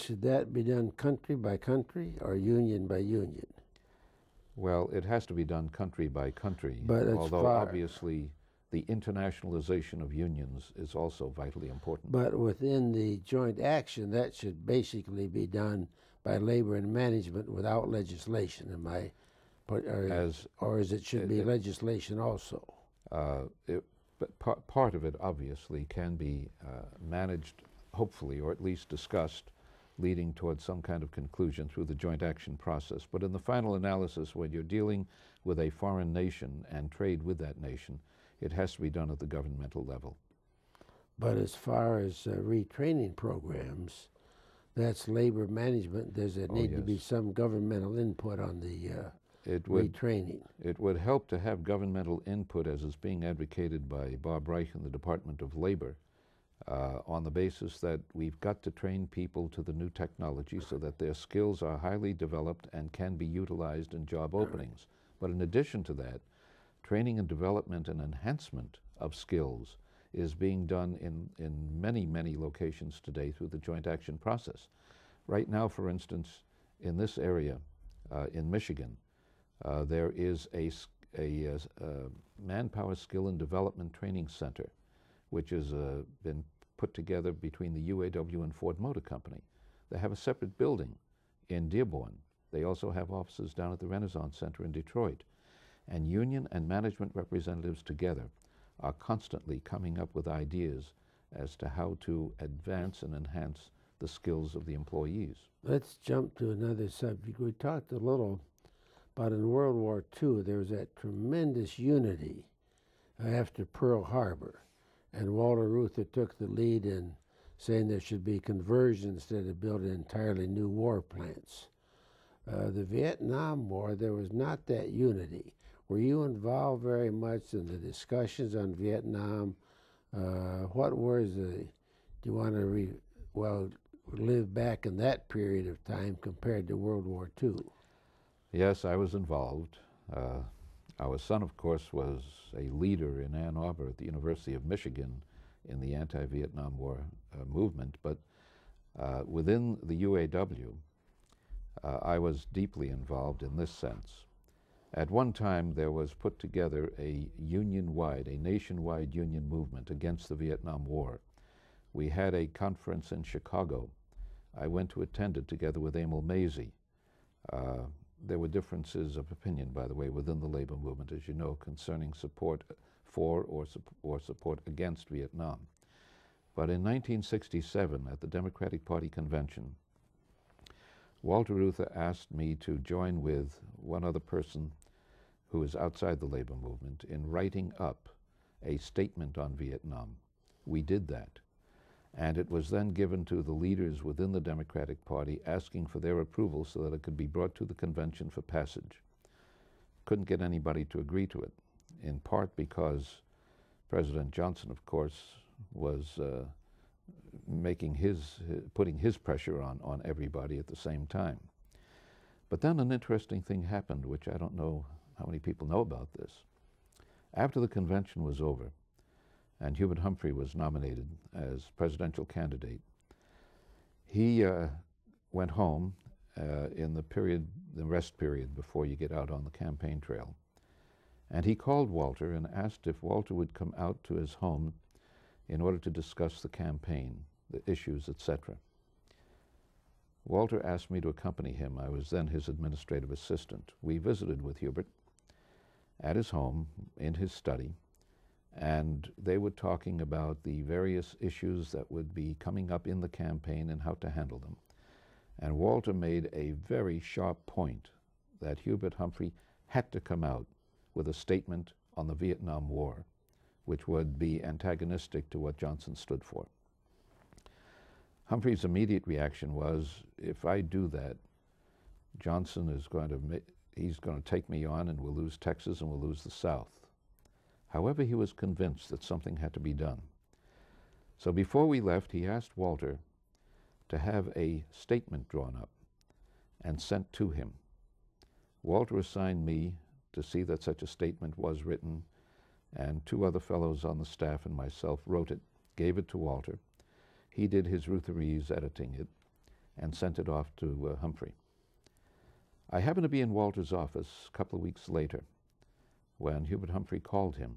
should that be done country by country or union by union? Well, it has to be done country by country, But although obviously the internationalization of unions is also vitally important. But within the joint action, that should basically be done by labor and management without legislation, or is it should be legislation also? But part of it obviously can be managed, hopefully, or at least discussed, leading towards some kind of conclusion through the joint action process. But in the final analysis, when you're dealing with a foreign nation and trade with that nation, it has to be done at the governmental level. But as far as retraining programs, that's labor management. Does it need to be some governmental input on the retraining? It would help to have governmental input, as is being advocated by Bob Reich in the Department of Labor, on the basis that we've got to train people to the new technology so that their skills are highly developed and can be utilized in job openings. But in addition to that, training and development and enhancement of skills is being done in many, many locations today through the joint action process. Right now, for instance, in this area, in Michigan, there is a manpower skill and development training center, which has been put together between the UAW and Ford Motor Company. They have a separate building in Dearborn. They also have offices down at the Renaissance Center in Detroit. And union and management representatives together are constantly coming up with ideas as to how to advance and enhance the skills of the employees. Let's jump to another subject. We talked a little about in World War II, there was that tremendous unity after Pearl Harbor. And Walter Reuther took the lead in saying there should be conversion instead of building entirely new war plants. The Vietnam War, there was not that unity. Were you involved very much in the discussions on Vietnam? What was do you want to live back in that period of time compared to World War II? Yes, I was involved. Our son, of course, was a leader in Ann Arbor at the University of Michigan in the anti-Vietnam War movement, but within the UAW, I was deeply involved in this sense. At one time, there was put together a nationwide union movement against the Vietnam War. We had a conference in Chicago. I went to attend it together with Emil Mazie. There were differences of opinion, by the way, within the labor movement, as you know, concerning support for or support against Vietnam. But in 1967, at the Democratic Party convention, Walter Reuther asked me to join with one other person who is outside the labor movement in writing up a statement on Vietnam. We did that. And it was then given to the leaders within the Democratic Party asking for their approval so that it could be brought to the convention for passage. Couldn't get anybody to agree to it, in part because President Johnson, of course, was putting his pressure on everybody at the same time. But then an interesting thing happened, which I don't know how many people know about this. After the convention was over, and Hubert Humphrey was nominated as presidential candidate, he went home in the rest period before you get out on the campaign trail. And he called Walter and asked if Walter would come out to his home in order to discuss the campaign, the issues, etc. Walter asked me to accompany him. I was then his administrative assistant. We visited with Hubert at his home, in his study, and they were talking about the various issues that would be coming up in the campaign and how to handle them. And Walter made a very sharp point that Hubert Humphrey had to come out with a statement on the Vietnam War, which would be antagonistic to what Johnson stood for. Humphrey's immediate reaction was, if I do that, Johnson is going to take me on, and we'll lose Texas and we'll lose the South. However, he was convinced that something had to be done. So before we left, he asked Walter to have a statement drawn up and sent to him. Walter assigned me to see that such a statement was written, and two other fellows on the staff and myself wrote it, gave it to Walter. He did his Reutherese editing it, and sent it off to Humphrey. I happened to be in Walter's office a couple of weeks later when Hubert Humphrey called him,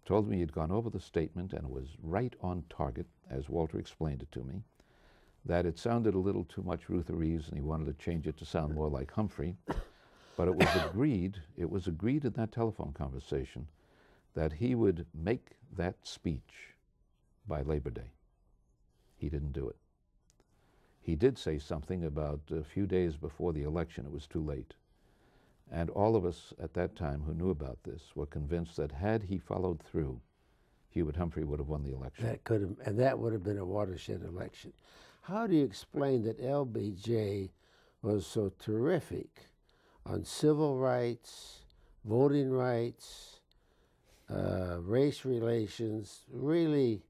told me he'd gone over the statement and it was right on target, as Walter explained it to me, that it sounded a little too much Rutherese and he wanted to change it to sound more like Humphrey. But it was agreed in that telephone conversation that he would make that speech by Labor Day. He didn't do it. He did say something about a few days before the election it was too late. And all of us at that time who knew about this were convinced that had he followed through, Hubert Humphrey would have won the election. That could have, and that would have been a watershed election. How do you explain that LBJ was so terrific on civil rights, voting rights, race relations, really?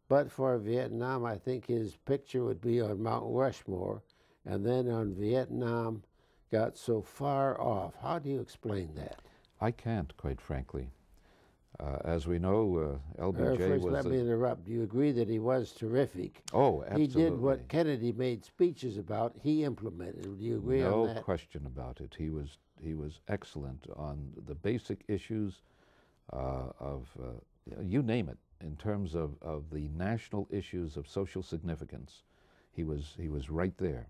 But for Vietnam, I think his picture would be on Mount Rushmore, and then on Vietnam got so far off. How do you explain that? I can't, quite frankly. As we know, LBJ First, was... let me interrupt. Do you agree that he was terrific? Oh, absolutely. He did what Kennedy made speeches about. He implemented. Do you agree on that? No question about it. He was excellent on the basic issues of, you name it, in terms of the national issues of social significance. He was right there.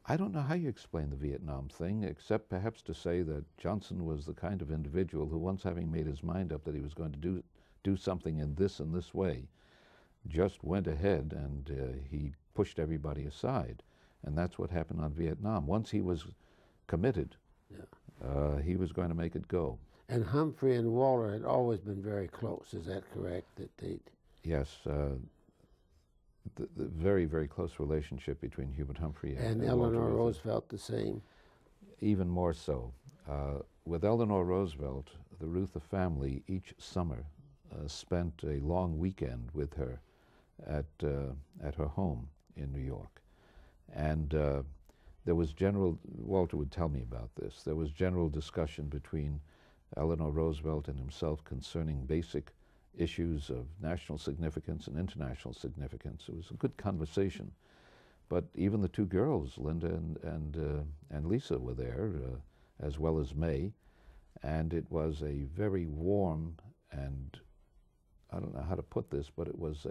I don't know how you explain the Vietnam thing, except perhaps to say that Johnson was the kind of individual who, once having made his mind up that he was going to do something in this and this way, just went ahead and he pushed everybody aside. And that's what happened on Vietnam. Once he was committed, he was going to make it go. And Humphrey and Walter had always been very close. Is that correct? Yes. The very, very close relationship between Hubert Humphrey and Eleanor Roosevelt the same? Even more so. With Eleanor Roosevelt, the Reuther family each summer spent a long weekend with her at her home in New York. And there was Walter would tell me about this, there was general discussion between Eleanor Roosevelt and himself concerning basic issues of national significance and international significance. It was a good conversation. But even the two girls, Linda and Lisa, were there, as well as May. And it was a very warm and, I don't know how to put this, but it was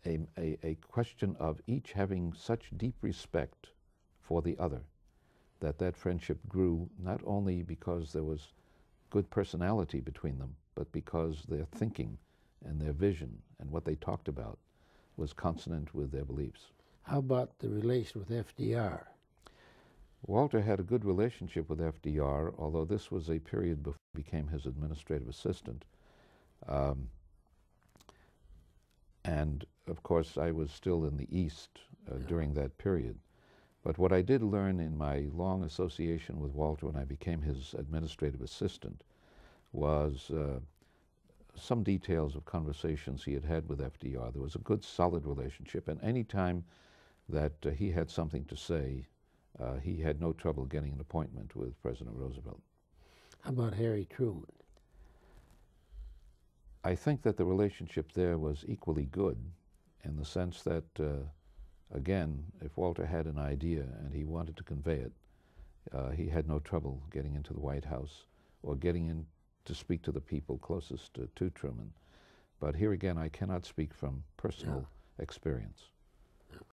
a question of each having such deep respect for the other that friendship grew, not only because there was good personality between them, but because their thinking and their vision and what they talked about was consonant with their beliefs. How about the relation with FDR? Walter had a good relationship with FDR, although this was a period before he became his administrative assistant. And of course, I was still in the East during that period. But what I did learn in my long association with Walter when I became his administrative assistant was some details of conversations he had had with FDR. There was a good, solid relationship, and any time that he had something to say, he had no trouble getting an appointment with President Roosevelt. How about Harry Truman? I think that the relationship there was equally good in the sense that, again, if Walter had an idea and he wanted to convey it, he had no trouble getting into the White House or getting in to speak to the people closest to Truman. But here again, I cannot speak from personal experience.